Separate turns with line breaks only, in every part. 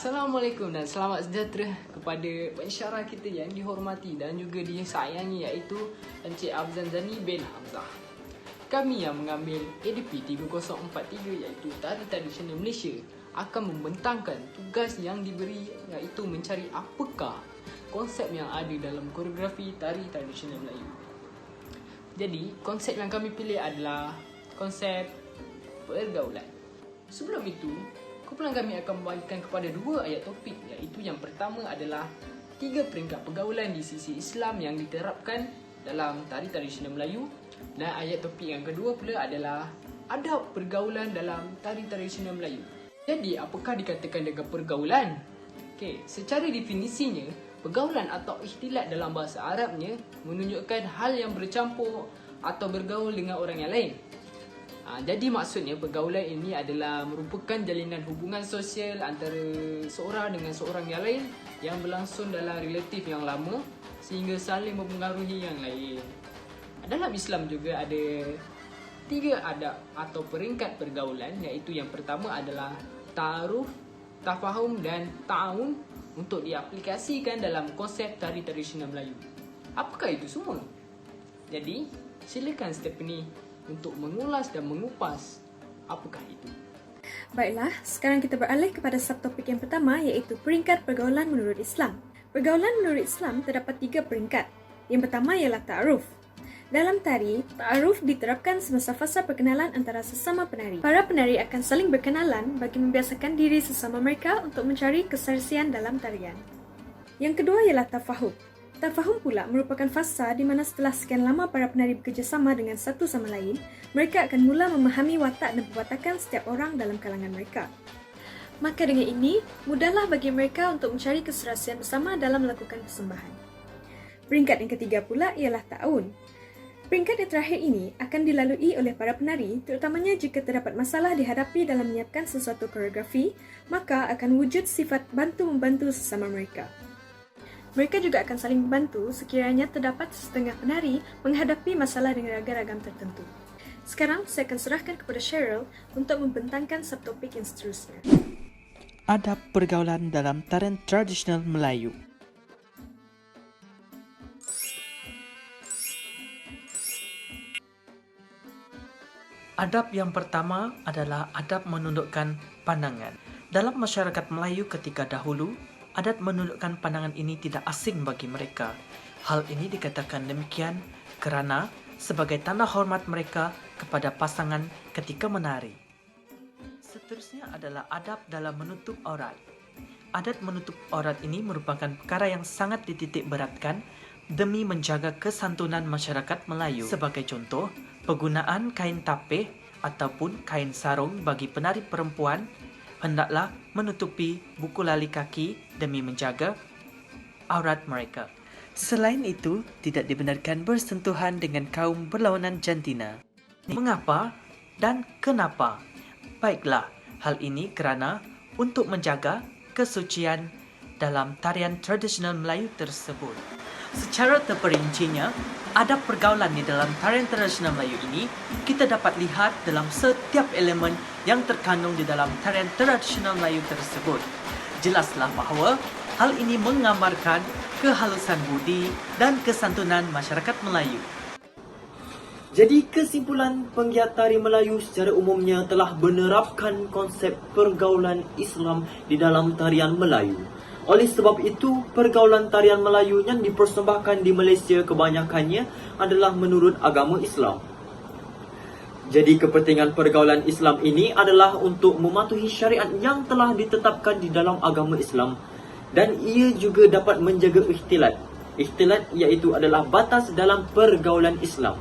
Assalamualaikum dan selamat sejahtera kepada pensyarah kita yang dihormati dan juga disayangi, iaitu Encik Afzan Zani bin Hamzah. Kami yang mengambil ADP 3043 iaitu Tari Tradisional Malaysia akan membentangkan tugas yang diberi, iaitu mencari apakah konsep yang ada dalam koreografi Tari Tradisional Melayu. Jadi, konsep yang kami pilih adalah konsep pergaulan. Sebelum itu, kumpulan kami akan membagikan kepada dua ayat topik, iaitu yang pertama adalah 3 peringkat pergaulan di sisi Islam yang diterapkan dalam Tari Tradisional Melayu, dan ayat topik yang kedua pula adalah adab pergaulan dalam Tari Tradisional Melayu. Jadi, apakah dikatakan dengan pergaulan? Okey, secara definisinya, pergaulan atau ikhtilat dalam bahasa Arabnya menunjukkan hal yang bercampur atau bergaul dengan orang yang lain. Jadi maksudnya pergaulan ini adalah merupakan jalinan hubungan sosial antara seorang dengan seorang yang lain yang berlangsung dalam relatif yang lama sehingga saling mempengaruhi yang lain. Dalam Islam juga ada 3 adab atau peringkat pergaulan, iaitu yang pertama adalah ta'aruf, tafahum dan ta'awun untuk diaplikasikan dalam konsep Tari Tradisional Melayu. Apakah itu semua? Jadi, silakan Stephanie untuk mengulas dan mengupas apakah itu.
Baiklah, sekarang kita beralih kepada subtopik yang pertama, iaitu peringkat pergaulan menurut Islam. Pergaulan menurut Islam terdapat 3 peringkat. Yang pertama ialah ta'aruf. Dalam tari, ta'aruf diterapkan semasa fasa perkenalan antara sesama penari. Para penari akan saling berkenalan bagi membiasakan diri sesama mereka untuk mencari kesersian dalam tarian. Yang kedua ialah tafahum. Tafahum pula merupakan fasa di mana setelah sekian lama para penari bekerjasama dengan satu sama lain, mereka akan mula memahami watak dan perwatakan setiap orang dalam kalangan mereka. Maka dengan ini, mudahlah bagi mereka untuk mencari keserasian bersama dalam melakukan persembahan. Peringkat yang ketiga pula ialah ta'awun. Peringkat yang terakhir ini akan dilalui oleh para penari, terutamanya jika terdapat masalah dihadapi dalam menyiapkan sesuatu koreografi, maka akan wujud sifat bantu-membantu sesama mereka. Mereka juga akan saling membantu sekiranya terdapat setengah penari menghadapi masalah dengan ragam-ragam tertentu. Sekarang saya akan serahkan kepada Cheryl untuk membentangkan subtopik yang seterusnya.
Adab pergaulan dalam tarian tradisional Melayu. Adab yang pertama adalah adab menundukkan pandangan. Dalam masyarakat Melayu ketika dahulu, adat menundukkan pandangan ini tidak asing bagi mereka. Hal ini dikatakan demikian kerana sebagai tanda hormat mereka kepada pasangan ketika menari. Seterusnya adalah adab dalam menutup aurat. Adat menutup aurat ini merupakan perkara yang sangat dititik beratkan demi menjaga kesantunan masyarakat Melayu. Sebagai contoh, penggunaan kain tapeh ataupun kain sarung bagi penari perempuan hendaklah menutupi buku lali kaki demi menjaga aurat mereka. Selain itu, tidak dibenarkan bersentuhan dengan kaum berlawanan jantina. Mengapa dan kenapa? Baiklah, hal ini kerana untuk menjaga kesucian dalam tarian tradisional Melayu tersebut. Secara terperincinya, adab pergaulan di dalam tarian tradisional Melayu ini kita dapat lihat dalam setiap elemen yang terkandung di dalam tarian tradisional Melayu tersebut. Jelaslah bahawa hal ini menggambarkan kehalusan budi dan kesantunan masyarakat Melayu.
Jadi kesimpulan, penggiat tari Melayu secara umumnya telah menerapkan konsep pergaulan Islam di dalam tarian Melayu. Oleh sebab itu, pergaulan tarian Melayu yang dipersembahkan di Malaysia kebanyakannya adalah menurut agama Islam. Jadi kepentingan pergaulan Islam ini adalah untuk mematuhi syariat yang telah ditetapkan di dalam agama Islam, dan ia juga dapat menjaga ikhtilat. Ikhtilat iaitu adalah batas dalam pergaulan Islam.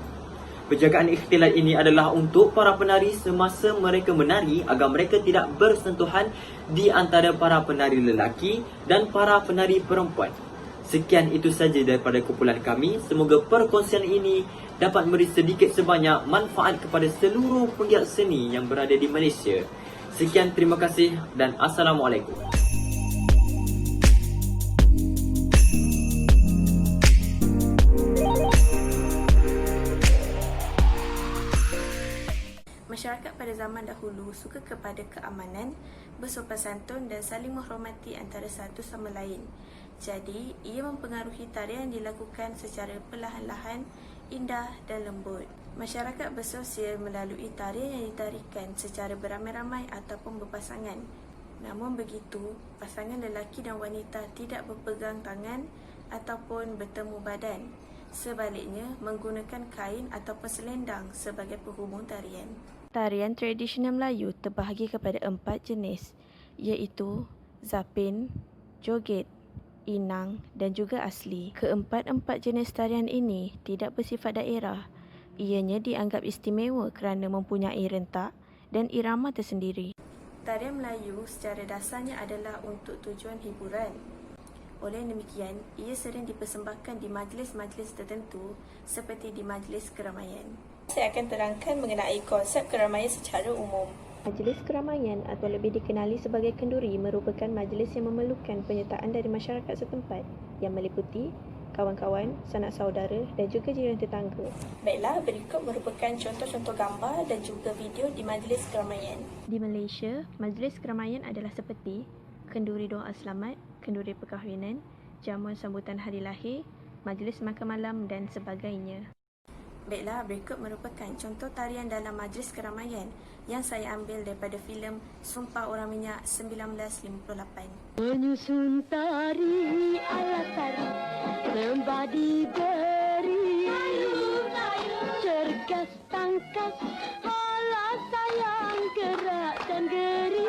Penjagaan ikhtilat ini adalah untuk para penari semasa mereka menari agar mereka tidak bersentuhan di antara para penari lelaki dan para penari perempuan. Sekian itu saja daripada kumpulan kami. Semoga perkongsian ini dapat memberi sedikit sebanyak manfaat kepada seluruh penggiat seni yang berada di Malaysia. Sekian, terima kasih dan Assalamualaikum.
Masyarakat pada pada zaman dahulu suka kepada keamanan, bersopan santun dan saling menghormati antara satu sama lain. Jadi, ia mempengaruhi tarian yang dilakukan secara perlahan-lahan, indah dan lembut. Masyarakat bersosial melalui tarian yang ditarikan secara beramai-ramai ataupun berpasangan. Namun begitu, pasangan lelaki dan wanita tidak berpegang tangan ataupun bertemu badan. Sebaliknya, menggunakan kain ataupun selendang sebagai penghubung tarian. Tarian tradisional Melayu terbahagi kepada 4 jenis, iaitu zapin, joget, inang dan juga asli. Keempat-empat jenis tarian ini tidak bersifat daerah. Ianya dianggap istimewa kerana mempunyai rentak dan irama tersendiri. Tarian Melayu secara dasarnya adalah untuk tujuan hiburan. Oleh demikian, ia sering dipersembahkan di majlis-majlis tertentu seperti di majlis keramaian. Saya akan terangkan mengenai konsep keramaian secara umum. Majlis keramaian atau lebih dikenali sebagai kenduri merupakan majlis yang memerlukan penyertaan dari masyarakat setempat yang meliputi kawan-kawan, sanak saudara dan juga jiran tetangga. Baiklah, berikut merupakan contoh-contoh gambar dan juga video di majlis keramaian. Di Malaysia, majlis keramaian adalah seperti kenduri doa selamat, kenduri perkahwinan, jamuan sambutan hari lahir, majlis makan malam dan sebagainya. Baiklah, berikut merupakan contoh tarian dalam majlis keramaian yang saya ambil daripada filem Sumpah Orang Minyak 1958.
Menyusun tari ala tari, lembah diberi, cergas tangkas, olah sayang, gerak dan geri,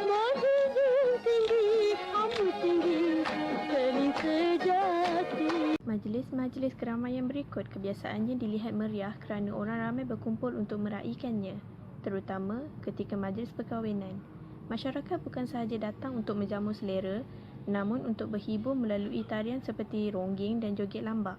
menjunjung tinggi, amu tinggi, kening sejati.
Majlis-majlis keramaian berikut kebiasaannya dilihat meriah kerana orang ramai berkumpul untuk meraihkannya, terutama ketika majlis perkahwinan. Masyarakat bukan sahaja datang untuk menjamu selera, namun untuk berhibur melalui tarian seperti ronggeng dan joget lambak.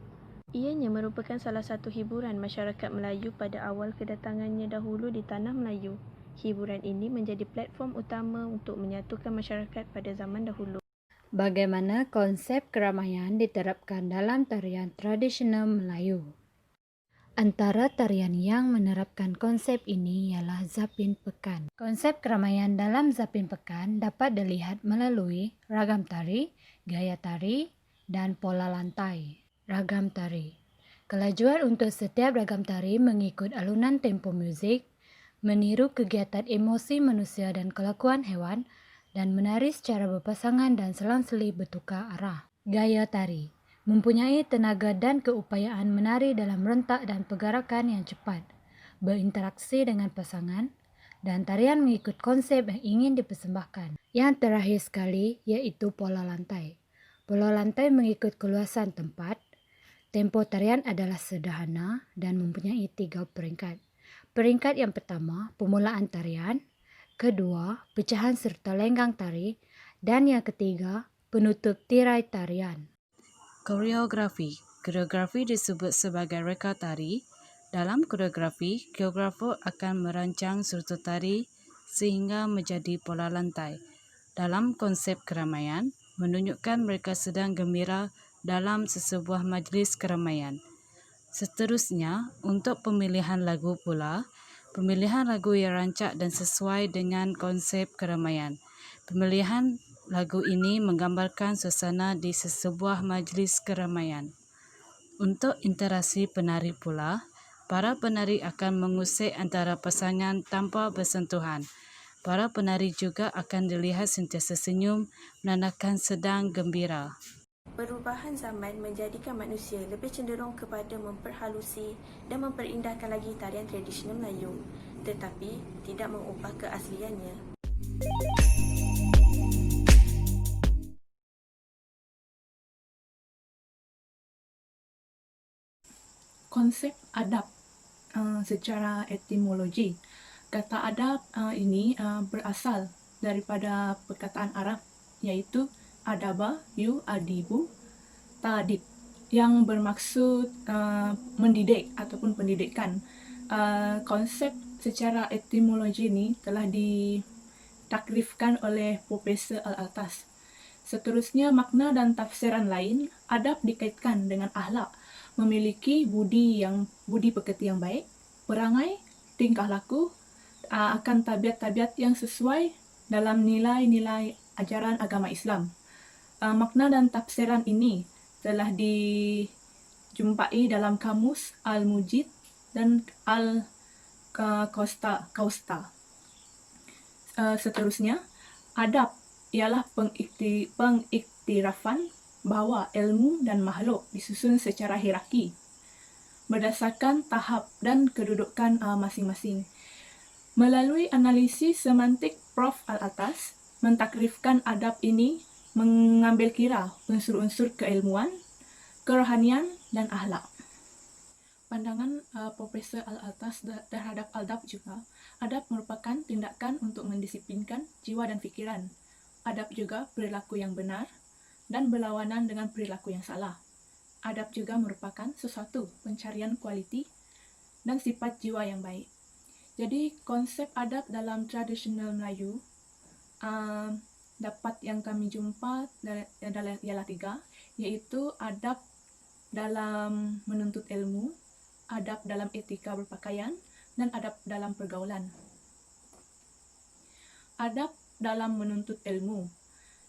Ianya merupakan salah satu hiburan masyarakat Melayu pada awal kedatangannya dahulu di tanah Melayu. Hiburan ini menjadi platform utama untuk menyatukan masyarakat pada zaman dahulu.
Bagaimana konsep keramaian diterapkan dalam tarian tradisional Melayu? Antara tarian yang menerapkan konsep ini ialah Zapin Pekan. Konsep keramaian dalam Zapin Pekan dapat dilihat melalui ragam tari, gaya tari, dan pola lantai. Ragam tari. Kelajuan untuk setiap ragam tari mengikut alunan tempo muzik, meniru kegiatan emosi manusia dan kelakuan hewan, dan menari secara berpasangan dan selang-seli bertukar arah. Gaya tari mempunyai tenaga dan keupayaan menari dalam rentak dan pergerakan yang cepat, berinteraksi dengan pasangan, dan tarian mengikut konsep yang ingin dipersembahkan. Yang terakhir sekali iaitu pola lantai. Pola lantai mengikut keluasan tempat. Tempo tarian adalah sederhana dan mempunyai 3 peringkat. Peringkat yang pertama, permulaan tarian. Kedua, pecahan serta lenggang tari. Dan yang ketiga, penutup tirai tarian.
Koreografi. Koreografi disebut sebagai reka tari. Dalam koreografi, koreografer akan merancang struktur tari sehingga menjadi pola lantai. Dalam konsep keramaian, menunjukkan mereka sedang gembira dalam sesebuah majlis keramaian. Seterusnya, untuk pemilihan lagu pula, pemilihan lagu yang rancak dan sesuai dengan konsep keramaian. Pemilihan lagu ini menggambarkan suasana di sesebuah majlis keramaian. Untuk interaksi penari pula, para penari akan mengusik antara pasangan tanpa bersentuhan. Para penari juga akan dilihat sentiasa senyum, menandakan sedang gembira.
Perubahan zaman menjadikan manusia lebih cenderung kepada memperhalusi dan memperindahkan lagi tarian tradisional Melayu, tetapi tidak mengubah keasliannya.
Konsep adab secara etimologi. Kata adab ini berasal daripada perkataan Arab iaitu adaba yu adibu ta'dib yang bermaksud mendidik ataupun pendidikan. Konsep secara etimologi ini telah ditakrifkan oleh Profesor Al-Altas. Seterusnya, makna dan tafsiran lain, adab dikaitkan dengan akhlak, memiliki budi pekerti yang baik, perangai, tingkah laku, akan tabiat-tabiat yang sesuai dalam nilai-nilai ajaran agama Islam. Makna dan tafsiran ini telah dijumpai dalam kamus Al-Mujid dan Al-Kausta. Seterusnya, adab ialah pengiktirafan bahawa ilmu dan makhluk disusun secara hierarki berdasarkan tahap dan kedudukan masing-masing. Melalui analisis semantik Prof. Al-Atas, mentakrifkan adab ini mengambil kira unsur-unsur keilmuan, kerohanian, dan akhlak. Pandangan Profesor Al-Atas terhadap adab juga, adab merupakan tindakan untuk mendisiplinkan jiwa dan fikiran. Adab juga perilaku yang benar dan berlawanan dengan perilaku yang salah. Adab juga merupakan sesuatu pencarian kualiti dan sifat jiwa yang baik. Jadi konsep adab dalam tradisional Melayu dapat yang kami jumpa ialah 3, iaitu adab dalam menuntut ilmu, adab dalam etika berpakaian, dan adab dalam pergaulan. Adab dalam menuntut ilmu.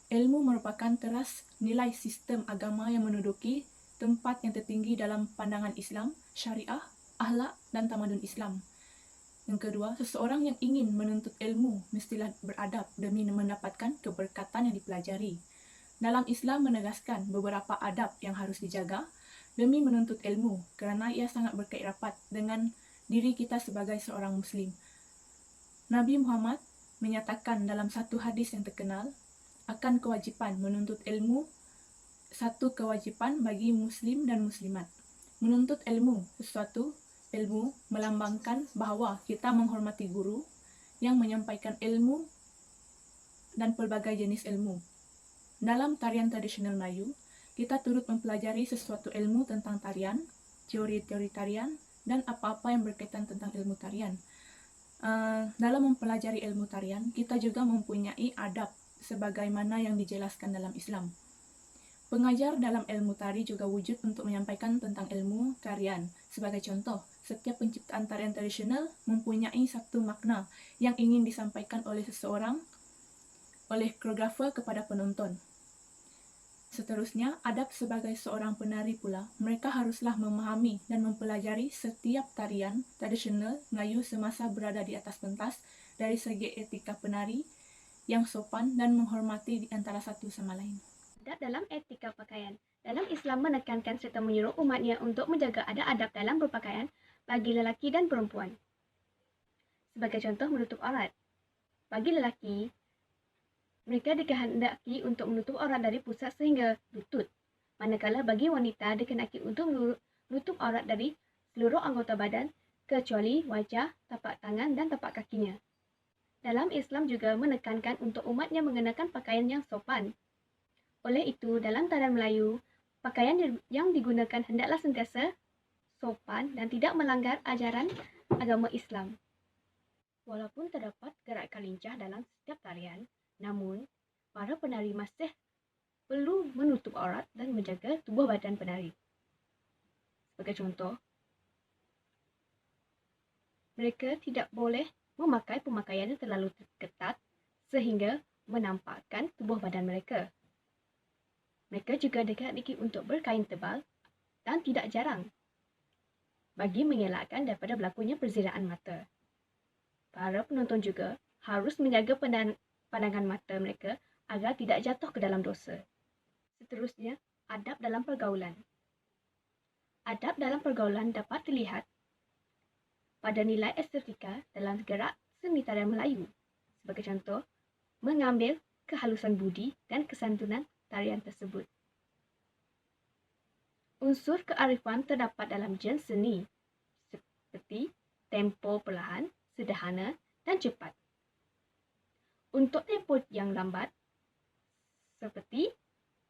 Ilmu merupakan teras nilai sistem agama yang menduduki tempat yang tertinggi dalam pandangan Islam, syariah, akhlak dan tamadun Islam. Yang kedua, seseorang yang ingin menuntut ilmu mestilah beradab demi mendapatkan keberkatan yang dipelajari. Dalam Islam menegaskan beberapa adab yang harus dijaga demi menuntut ilmu kerana ia sangat berkait rapat dengan diri kita sebagai seorang Muslim. Nabi Muhammad menyatakan dalam satu hadis yang terkenal akan kewajipan menuntut ilmu, satu kewajipan bagi Muslim dan Muslimat. Menuntut ilmu, sesuatu ilmu melambangkan bahawa kita menghormati guru yang menyampaikan ilmu dan pelbagai jenis ilmu. Dalam tarian tradisional Melayu, kita turut mempelajari sesuatu ilmu tentang tarian, teori-teori tarian, dan apa-apa yang berkaitan tentang ilmu tarian. Dalam mempelajari ilmu tarian, kita juga mempunyai adab sebagaimana yang dijelaskan dalam Islam. Pengajar dalam ilmu tari juga wujud untuk menyampaikan tentang ilmu tarian. Sebagai contoh, setiap penciptaan tarian tradisional mempunyai satu makna yang ingin disampaikan oleh seseorang, oleh koreografer kepada penonton. Seterusnya, adab sebagai seorang penari pula, mereka haruslah memahami dan mempelajari setiap tarian tradisional Melayu semasa berada di atas pentas dari segi etika penari yang sopan dan menghormati di antara satu sama lain.
Adab dalam etika pakaian. Dalam Islam menekankan serta menyuruh umatnya untuk menjaga adab dalam berpakaian bagi lelaki dan perempuan. Sebagai contoh, menutup aurat. Bagi lelaki, mereka dikehendaki untuk menutup aurat dari pusat sehingga lutut. Manakala bagi wanita dikehendaki untuk menutup aurat dari seluruh anggota badan kecuali wajah, tapak tangan dan tapak kakinya. Dalam Islam juga menekankan untuk umatnya mengenakan pakaian yang sopan. Oleh itu, dalam tarian Melayu, pakaian yang digunakan hendaklah sentiasa sopan dan tidak melanggar ajaran agama Islam. Walaupun terdapat gerakan lincah dalam setiap tarian, namun para penari masih perlu menutup aurat dan menjaga tubuh badan penari. Sebagai contoh, mereka tidak boleh memakai pemakaian yang terlalu ketat sehingga menampakkan tubuh badan mereka. Mereka juga dikehendaki untuk berkain tebal dan tidak jarang bagi mengelakkan daripada berlakunya perziraan mata. Para penonton juga harus menjaga pandangan mata mereka agar tidak jatuh ke dalam dosa. Seterusnya, adab dalam pergaulan. Adab dalam pergaulan dapat dilihat pada nilai estetika dalam gerak seni tarian Melayu. Sebagai contoh, mengambil kehalusan budi dan kesantunan tarian tersebut. Unsur kearifan terdapat dalam genre seni seperti tempo perlahan, sederhana dan cepat. Untuk tempo yang lambat seperti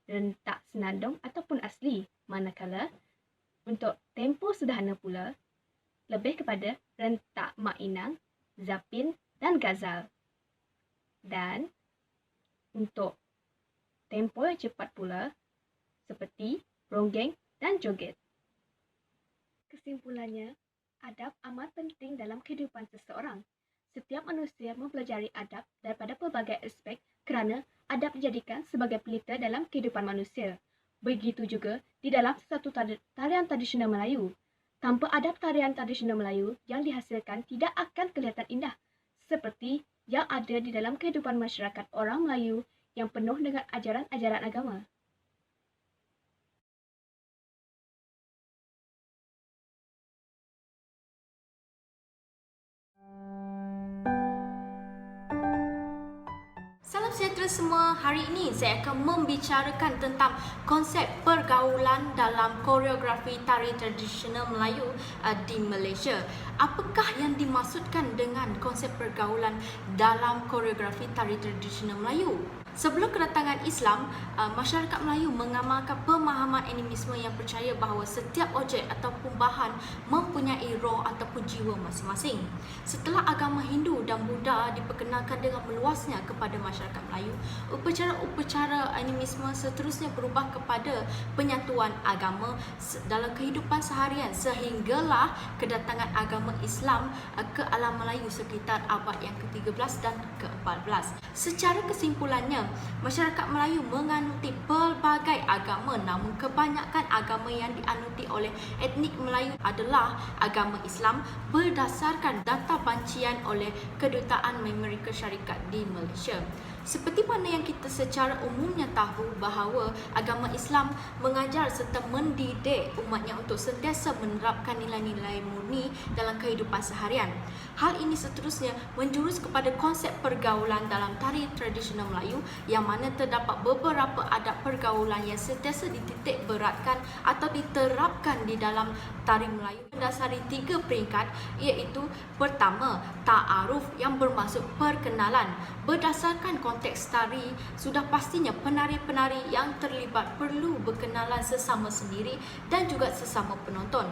rentak senandung ataupun asli, manakala untuk tempo sederhana pula lebih kepada rentak mak inang, zapin dan gazal. Dan untuk tempo yang cepat pula seperti ronggeng dan joget. Kesimpulannya, Adab amat penting dalam kehidupan seseorang. Setiap manusia mempelajari adab daripada pelbagai aspek kerana adab dijadikan sebagai pelita dalam kehidupan manusia. Begitu juga di dalam satu tarian tradisional Melayu. Tanpa adab tarian tradisional Melayu yang dihasilkan tidak akan kelihatan indah seperti yang ada di dalam kehidupan masyarakat orang Melayu yang penuh dengan ajaran-ajaran agama.
Salam sejahtera semua. Hari ini saya akan membicarakan tentang konsep pergaulan dalam koreografi tari tradisional Melayu di Malaysia. Apakah yang dimaksudkan dengan konsep pergaulan dalam koreografi tari tradisional Melayu? Sebelum kedatangan Islam, masyarakat Melayu mengamalkan pemahaman animisme yang percaya bahawa setiap objek ataupun bahan mempunyai roh ataupun jiwa masing-masing. Setelah agama Hindu dan Buddha diperkenalkan dengan meluasnya kepada masyarakat Melayu, upacara-upacara animisme seterusnya berubah kepada penyatuan agama dalam kehidupan seharian sehinggalah kedatangan agama Islam ke alam Melayu sekitar abad yang ke-13 dan ke-14. Secara kesimpulannya, masyarakat Melayu menganuti pelbagai agama, namun kebanyakan agama yang dianuti oleh etnik Melayu adalah agama Islam berdasarkan data bancian oleh Kedutaan Amerika Syarikat di Malaysia. Seperti mana yang kita secara umumnya tahu bahawa agama Islam mengajar serta mendidik umatnya untuk sentiasa menerapkan nilai-nilai murni dalam kehidupan seharian. Hal ini seterusnya menjurus kepada konsep pergaulan dalam tari tradisional Melayu yang mana terdapat beberapa adab pergaulan yang sentiasa dititik beratkan atau diterapkan di dalam tari Melayu mendasari 3 peringkat, iaitu pertama, ta'aruf yang bermaksud perkenalan. Berdasarkan konteks tari, sudah pastinya penari-penari yang terlibat perlu berkenalan sesama sendiri dan juga sesama penonton.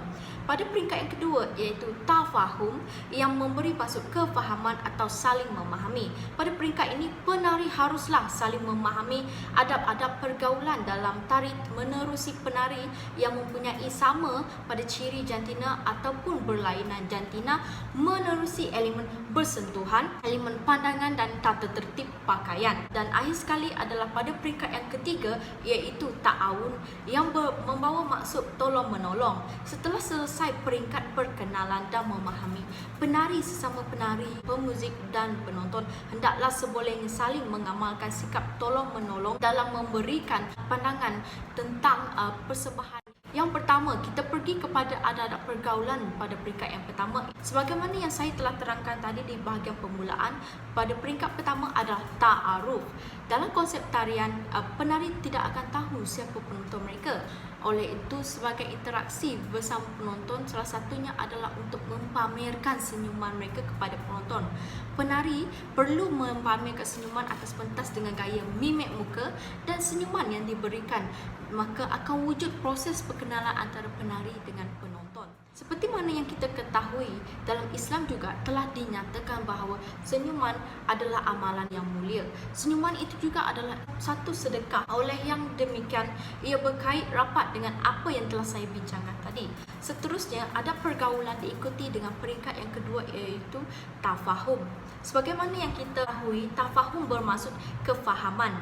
Pada peringkat yang kedua iaitu tafahum yang memberi maksud kefahaman atau saling memahami. Pada peringkat ini, penari haruslah saling memahami adab-adab pergaulan dalam tari menerusi penari yang mempunyai sama pada ciri jantina ataupun berlainan jantina menerusi elemen bersentuhan, elemen pandangan dan tata tertib pakaian. Dan akhir sekali adalah pada peringkat yang ketiga iaitu ta'awun yang membawa maksud tolong-menolong. Setelah selesai peringkat perkenalan dan memahami, penari sesama penari, pemuzik dan penonton hendaklah sebolehnya saling mengamalkan sikap tolong-menolong dalam memberikan pandangan tentang persembahan. Yang pertama, kita pergi kepada adab pergaulan pada peringkat yang pertama. Sebagaimana yang saya telah terangkan tadi di bahagian permulaan, pada peringkat pertama adalah ta'aruf. Dalam konsep tarian, penari tidak akan tahu siapa penonton mereka. Oleh itu, sebagai interaksi bersama penonton, salah satunya adalah untuk mempamerkan senyuman mereka kepada penonton. Penari perlu mempamerkan senyuman atas pentas dengan gaya mimik muka dan senyuman yang diberikan, maka akan wujud proses perkenalan antara penari dengan penonton. Seperti mana yang kita ketahui, dalam Islam juga telah dinyatakan bahawa senyuman adalah amalan yang mulia. Senyuman itu juga adalah satu sedekah. Oleh yang demikian, ia berkait rapat dengan apa yang telah saya bincangkan tadi. Seterusnya, adab pergaulan diikuti dengan peringkat yang kedua iaitu tafahum. Sebagaimana yang kita tahu, tafahum bermaksud kefahaman.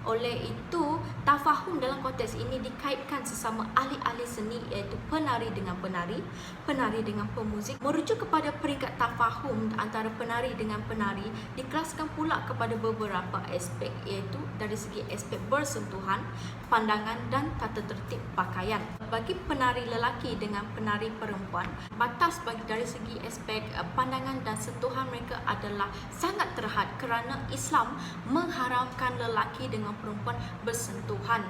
Oleh itu, tafahum dalam konteks ini dikaitkan sesama ahli-ahli seni iaitu penari dengan penari, penari dengan pemuzik. Merujuk kepada peringkat tafahum antara penari dengan penari, dikelaskan pula kepada beberapa aspek iaitu dari segi aspek bersentuhan, pandangan dan tata tertib pakaian. Bagi penari lelaki dengan penari perempuan, batas dari segi aspek pandangan dan sentuhan mereka adalah sangat terhad kerana Islam mengharamkan lelaki dengan perempuan bersentuhan.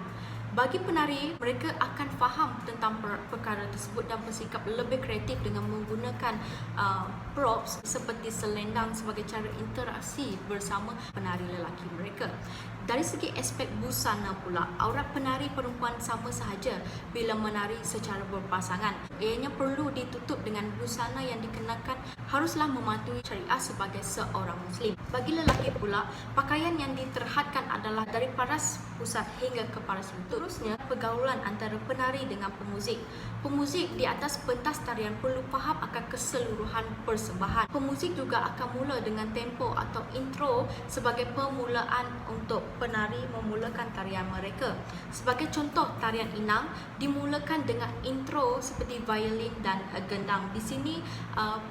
Bagi penari, mereka akan faham tentang perkara tersebut dan bersikap lebih kreatif dengan menggunakan props seperti selendang sebagai cara interaksi bersama penari lelaki mereka. Dari segi aspek busana pula, aurat penari perempuan sama sahaja bila menari secara berpasangan. Ianya perlu ditutup dengan busana yang dikenakan haruslah mematuhi syariah sebagai seorang Muslim. Bagi lelaki pula, pakaian yang diterhadkan adalah dari paras pusat hingga ke paras lutut. Terusnya, pergaulan antara penari dengan pemuzik. Pemuzik di atas pentas tarian perlu faham akan keseluruhan persembahan. Pemuzik juga akan mula dengan tempo atau intro sebagai permulaan untuk penari memulakan tarian mereka. Sebagai contoh, tarian inang dimulakan dengan intro seperti violin dan gendang. Di sini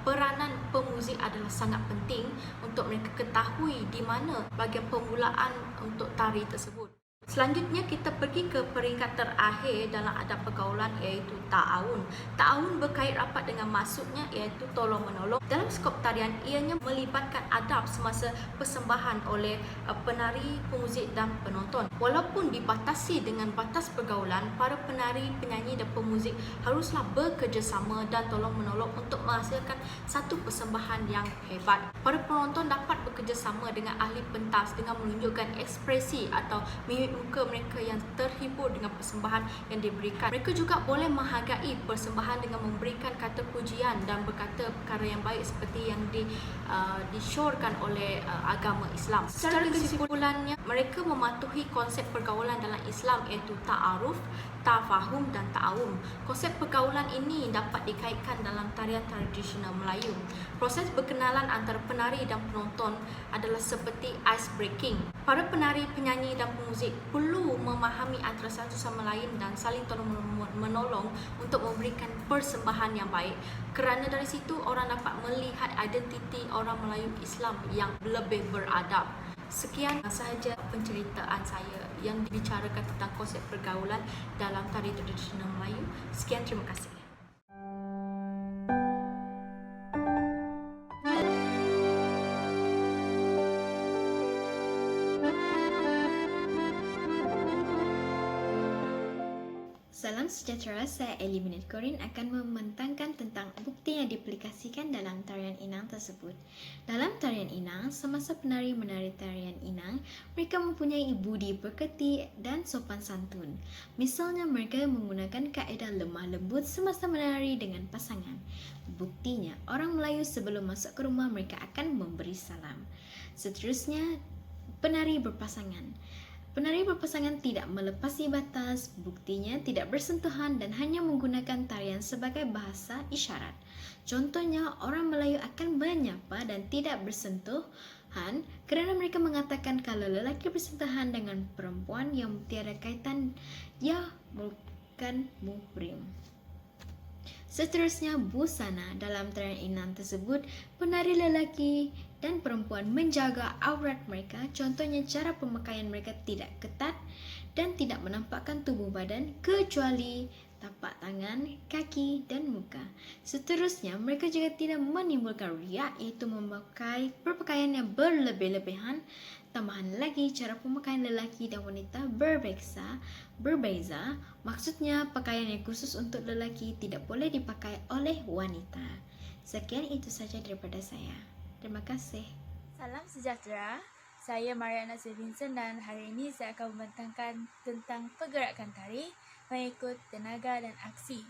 peranan pemuzik adalah sangat penting untuk mereka ketahui di mana bahagian permulaan untuk tari tersebut. Selanjutnya kita pergi ke peringkat terakhir dalam adab pergaulan iaitu ta'awun. Ta'awun berkait rapat dengan maksudnya iaitu tolong menolong. Dalam skop tarian ianya melibatkan adab semasa persembahan oleh penari, pemuzik dan penonton. Walaupun dibatasi dengan batas pergaulan, para penari, penyanyi dan pemuzik haruslah bekerjasama dan tolong menolong untuk menghasilkan satu persembahan yang hebat. Para penonton dapat bekerjasama dengan ahli pentas dengan menunjukkan ekspresi atau mimik muka mereka yang terhibur dengan persembahan yang diberikan. Mereka juga boleh menghargai persembahan dengan memberikan kata pujian dan berkata perkara yang baik seperti yang disyorkan oleh agama Islam. Secara kesimpulannya, mereka mematuhi konsep pergaulan dalam Islam iaitu ta'aruf, tafahum dan ta'awum. Konsep pergaulan ini dapat dikaitkan dalam tarian tradisional Melayu. Proses berkenalan antara penari dan penonton adalah seperti ice breaking. Para penari, penyanyi dan pemuzik perlu memahami antara satu sama lain dan saling tolong menolong untuk memberikan persembahan yang baik. Kerana dari situ orang dapat melihat identiti orang Melayu Islam yang lebih beradab. Sekian sahaja penceritaan saya yang dibicarakan tentang konsep pergaulan dalam tari tradisional Melayu. Sekian, terima kasih.
Salam sejahtera, saya Eli Minit Korin akan membentangkan tentang bukti yang diaplikasikan dalam tarian inang tersebut. Dalam tarian inang, semasa penari menari tarian inang, mereka mempunyai budi pekerti dan sopan santun. Misalnya, mereka menggunakan kaedah lemah lembut semasa menari dengan pasangan. Buktinya, orang Melayu sebelum masuk ke rumah mereka akan memberi salam. Seterusnya, penari berpasangan. Penari berpasangan tidak melepasi batas, buktinya tidak bersentuhan dan hanya menggunakan tarian sebagai bahasa isyarat. Contohnya, orang Melayu akan menyapa dan tidak bersentuhan kerana mereka mengatakan kalau lelaki bersentuhan dengan perempuan yang tiada kaitan, ia bukan muhrim. Seterusnya, busana. Dalam tarian inang tersebut, penari lelaki dan perempuan menjaga aurat mereka. Contohnya, cara pemakaian mereka tidak ketat dan tidak menampakkan tubuh badan kecuali tapak tangan, kaki dan muka. Seterusnya, mereka juga tidak menimbulkan riak iaitu memakai berpakaian yang berlebih-lebihan. Tambahan lagi, cara pemakaian lelaki dan wanita berbeza. Maksudnya, pakaian yang khusus untuk lelaki tidak boleh dipakai oleh wanita. Sekian itu saja daripada saya. Terima kasih.
Salam sejahtera. Saya Mariana Vincent dan hari ini saya akan membentangkan tentang pergerakan tari mengikut tenaga dan aksi.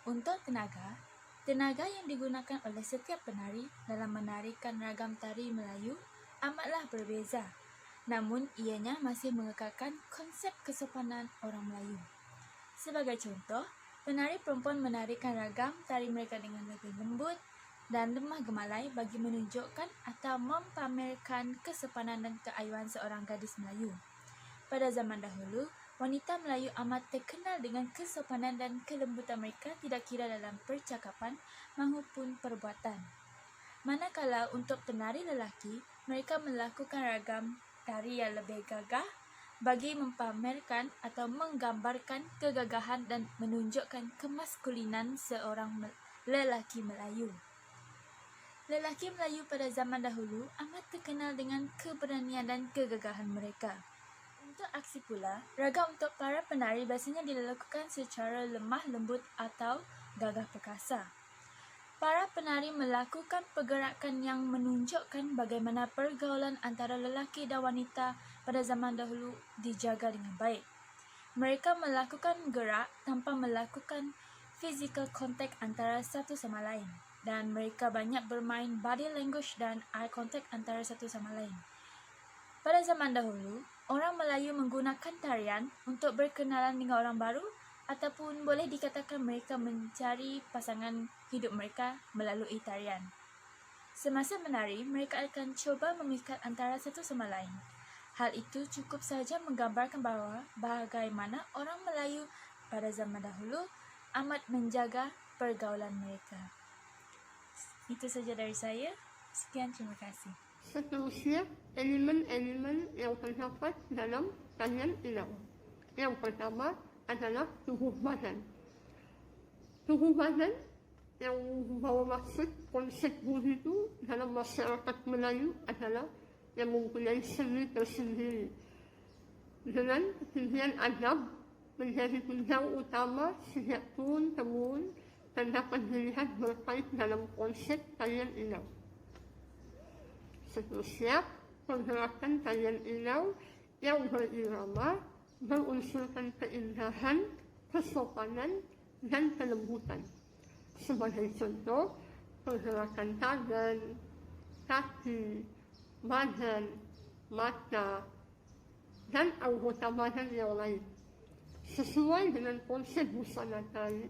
Untuk tenaga yang digunakan oleh setiap penari dalam menarikan ragam tari Melayu amatlah berbeza. Namun, ianya masih mengekalkan konsep kesopanan orang Melayu. Sebagai contoh, penari perempuan menarikan ragam tari mereka dengan lebih lembut dan lemah gemalai bagi menunjukkan atau mempamerkan kesopanan dan keayuan seorang gadis Melayu. Pada zaman dahulu, wanita Melayu amat terkenal dengan kesopanan dan kelembutan mereka tidak kira dalam percakapan maupun perbuatan. Manakala untuk penari lelaki, mereka melakukan ragam tari yang lebih gagah bagi mempamerkan atau menggambarkan kegagahan dan menunjukkan kemaskulinan seorang lelaki Melayu. Lelaki Melayu pada zaman dahulu amat terkenal dengan keberanian dan kegagahan mereka. Untuk aksi pula, ragam untuk para penari biasanya dilakukan secara lemah lembut atau gagah perkasa. Para penari melakukan pergerakan yang menunjukkan bagaimana pergaulan antara lelaki dan wanita pada zaman dahulu dijaga dengan baik. Mereka melakukan gerak tanpa melakukan physical contact antara satu sama lain, dan mereka banyak bermain body language dan eye contact antara satu sama lain. Pada zaman dahulu, orang Melayu menggunakan tarian untuk berkenalan dengan orang baru ataupun boleh dikatakan mereka mencari pasangan hidup mereka melalui tarian. Semasa menari, mereka akan cuba memikat antara satu sama lain. Hal itu cukup saja menggambarkan bahawa bagaimana orang Melayu pada zaman dahulu amat menjaga pergaulan mereka. Itu saja dari saya. Sekian, terima kasih.
Seterusnya, elemen-elemen yang terdapat dalam tarian inau. Yang pertama adalah tubuh badan. Tubuh badan yang membawa maksud konsep budi itu dalam masyarakat Melayu adalah yang mempunyai seni tersendiri. Dengan ketinggian adab menjadi tunjang utama sejak turun-temurun dan dapat dilihat berkait dalam konsep tarian inau. Seterusnya, pergerakan tarian inau yang berirama berunsurkan keindahan, kesopanan, dan kelembutan. Sebagai contoh, pergerakan tangan, kaki, badan, mata, dan anggota badan yang lain. Sesuai dengan konsep busana tari,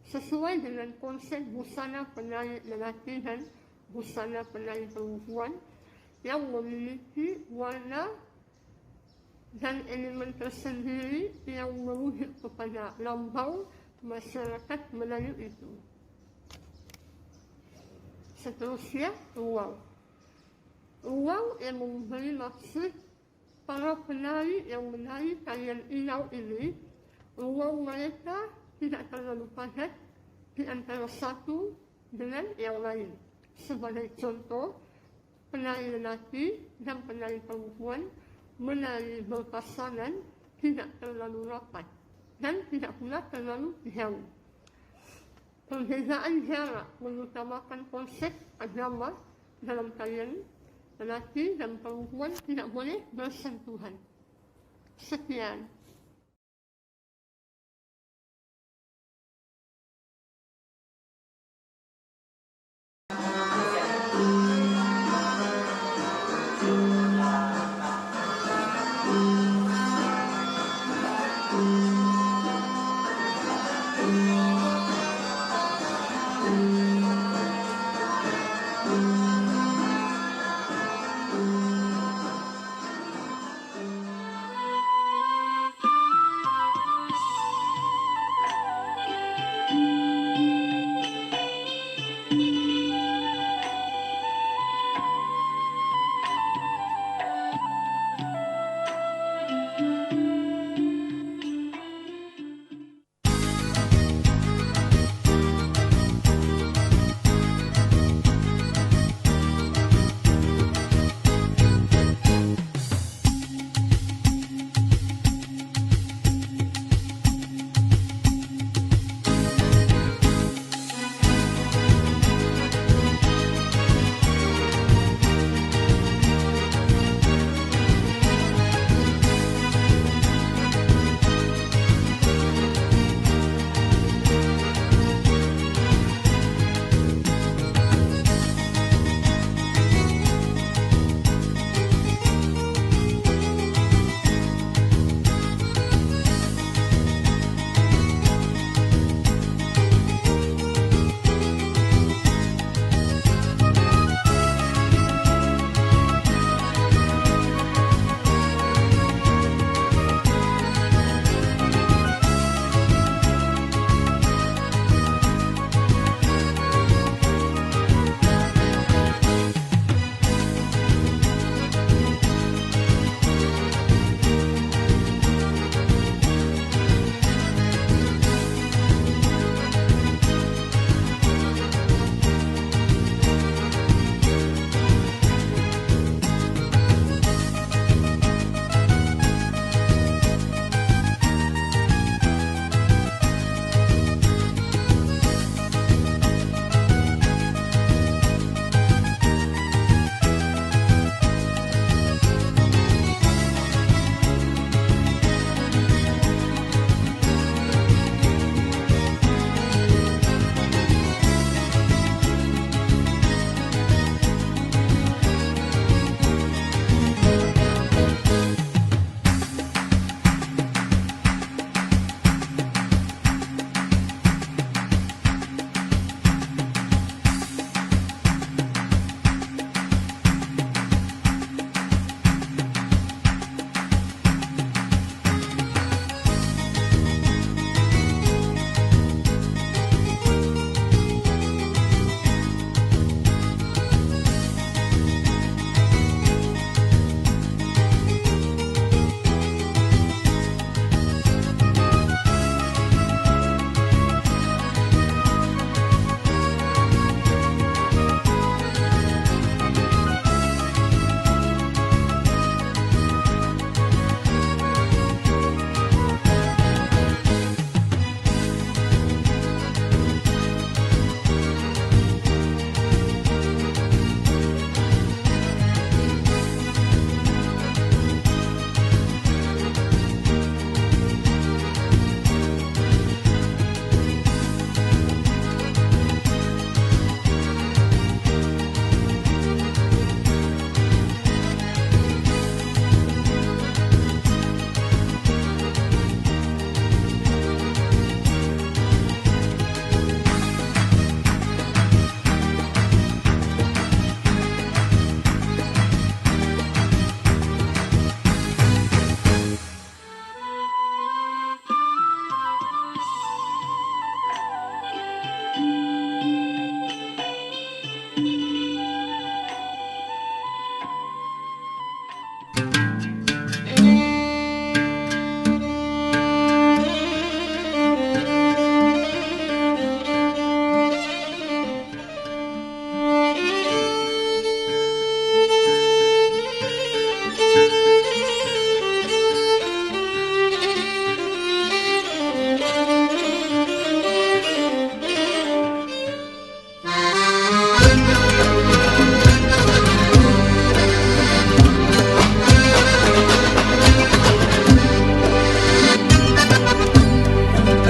sesuai dengan konsep busana penari lelaki dan busana penari perempuan yang memiliki warna dan elemen tersendiri yang merujuk kepada lambang masyarakat Melayu itu. Seterusnya, ruang. Ruang yang memberi maksud para penari yang menari tarian inau ini, ruang mereka tidak terlalu padat di antara satu dengan yang lain. Sebagai contoh, penari lelaki dan penari perempuan menari berpasangan tidak terlalu rapat dan tidak pula terlalu jauh. Perbezaan jarak mengutamakan konsep agama dalam tarian lelaki dan perempuan tidak boleh bersentuhan. Sekian.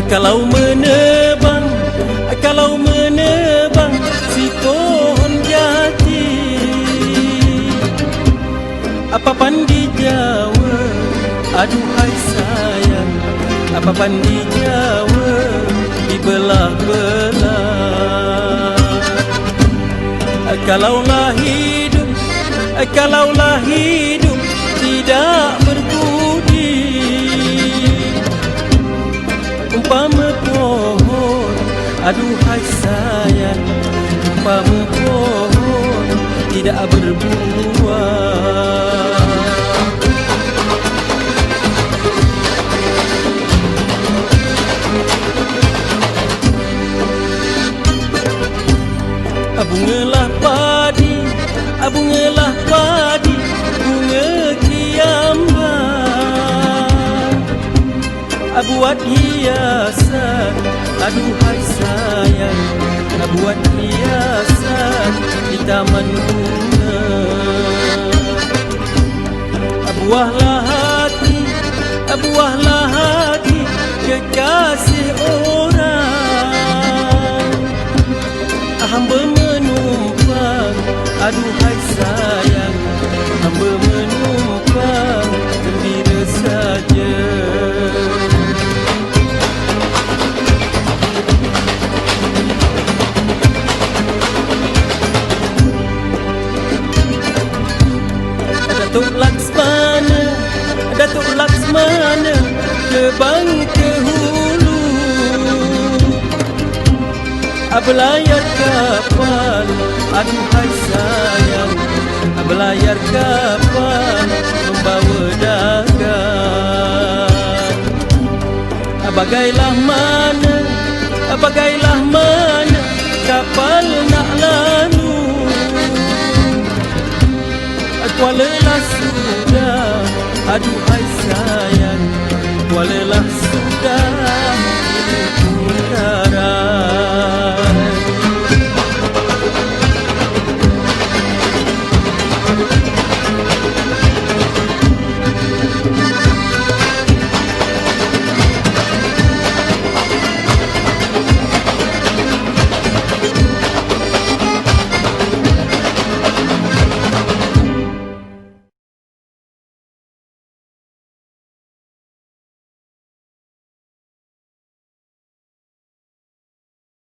Kalau menebang si pohon jati, apa pandi Jawa, aduhai sayang, apa pandi Jawa dibelah-belah. Kalaulah hidup tidak berbudi, umpama pohon, aduhai sayang, umpama pohon tidak berbuah. Bungalah padi, bunga kiambang, buat hiasan, aduhai sayang, buat hiasan di taman bunga. Buahlah hati kekasih orang, hamba menumpang, aduhai sayang, hamba menumpang gembira saja. Datuk Laksmana terbang ke hulu, belayar kapal, aduhai sayang, belayar kapal membawa dagang. Bagailah mana